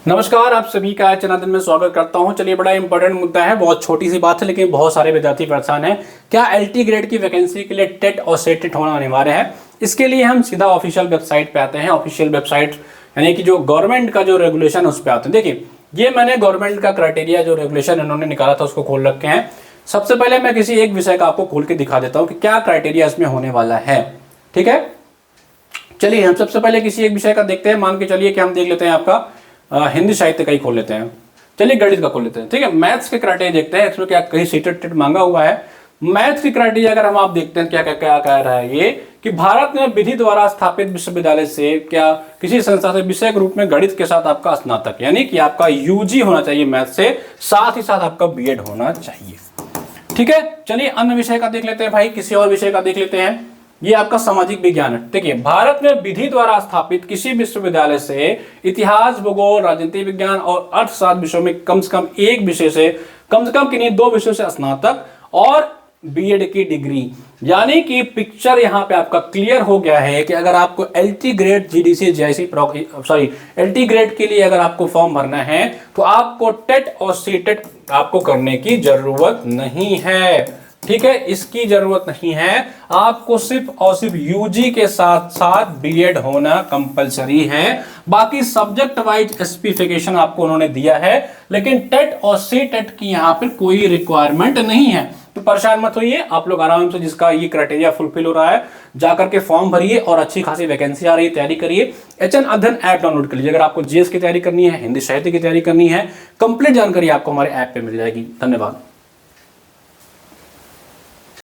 नमस्कार, आप सभी का चैनल में स्वागत करता हूं। चलिए, बड़ा इंपॉर्टेंट मुद्दा है, बहुत छोटी सी बात है लेकिन बहुत सारे विद्यार्थी परेशान हैं। क्या एलटी ग्रेड की वैकेंसी के लिए टेट और सेटेट होना अनिवार्य है? इसके लिए हम सीधा ऑफिशियल वेबसाइट पे आते हैं। ऑफिशियल वेबसाइट यानी कि जो गवर्नमेंट का जो रेगुलेशन है उस पर आते हैं। देखिए, ये मैंने गवर्नमेंट का क्राइटेरिया जो रेगुलेशन इन्होंने निकाला था उसको खोल रखे हैं। सबसे पहले मैं किसी एक विषय का आपको खोल के दिखा देता हूँ कि क्या क्राइटेरिया इसमें होने वाला है। ठीक है, चलिए हम सबसे पहले किसी एक विषय का देखते हैं। मान के चलिए कि हम देख लेते हैं आपका हिंदी साहित्य का ही खोल लेते हैं। चलिए गणित का खोल लेते हैं। ठीक है, मैथ्स के क्राइटेरिया देखते हैं। इसमें क्या कहीं सीटेट टेट मांगा हुआ है। मैथ्स की क्राइटेरिया अगर हम आप देखते हैं क्या क्या क्या कह रहा है ये कि भारत में विधि द्वारा स्थापित विश्वविद्यालय से क्या किसी संस्था से विषय के रूप में गणित के साथ आपका स्नातक यानी कि आपका यूजी होना चाहिए मैथ से, साथ ही साथ आपका बीएड होना चाहिए। ठीक है, चलिए अन्य विषय का देख लेते हैं भाई। किसी और विषय का देख लेते हैं। ये आपका सामाजिक विज्ञान है। देखिए, भारत में विधि द्वारा स्थापित किसी विश्वविद्यालय से इतिहास, भूगोल, राजनीति विज्ञान और अर्थशास्त्र विषयों में कम से कम एक विषय से कम किन्हीं दो विषयों से स्नातक और बीएड की डिग्री, यानी कि पिक्चर यहां पे आपका क्लियर हो गया है कि अगर आपको एलटी ग्रेड जीडीसी जैसी एलटी ग्रेड के लिए अगर आपको फॉर्म भरना है तो आपको टेट और सीटेट आपको करने की जरूरत नहीं है। ठीक है, इसकी जरूरत नहीं है। आपको सिर्फ और सिर्फ यूजी के साथ साथ बीएड होना कंपलसरी है। बाकी सब्जेक्ट वाइज स्पेसिफिकेशन आपको उन्होंने दिया है, लेकिन टेट और सीटेट की यहां पर कोई रिक्वायरमेंट नहीं है। तो परेशान मत होइए, आप लोग आराम से जिसका ये क्राइटेरिया फुलफिल हो रहा है जाकर के फॉर्म भरिए और अच्छी खासी वैकेंसी आ रही है, तैयारी करिए। एचएन अध्ययन ऐप डाउनलोड कर लीजिए। अगर आपको जीएस की तैयारी करनी है, हिंदी साहित्य की तैयारी करनी है, कंप्लीट जानकारी आपको हमारे ऐप पे मिल जाएगी। धन्यवाद।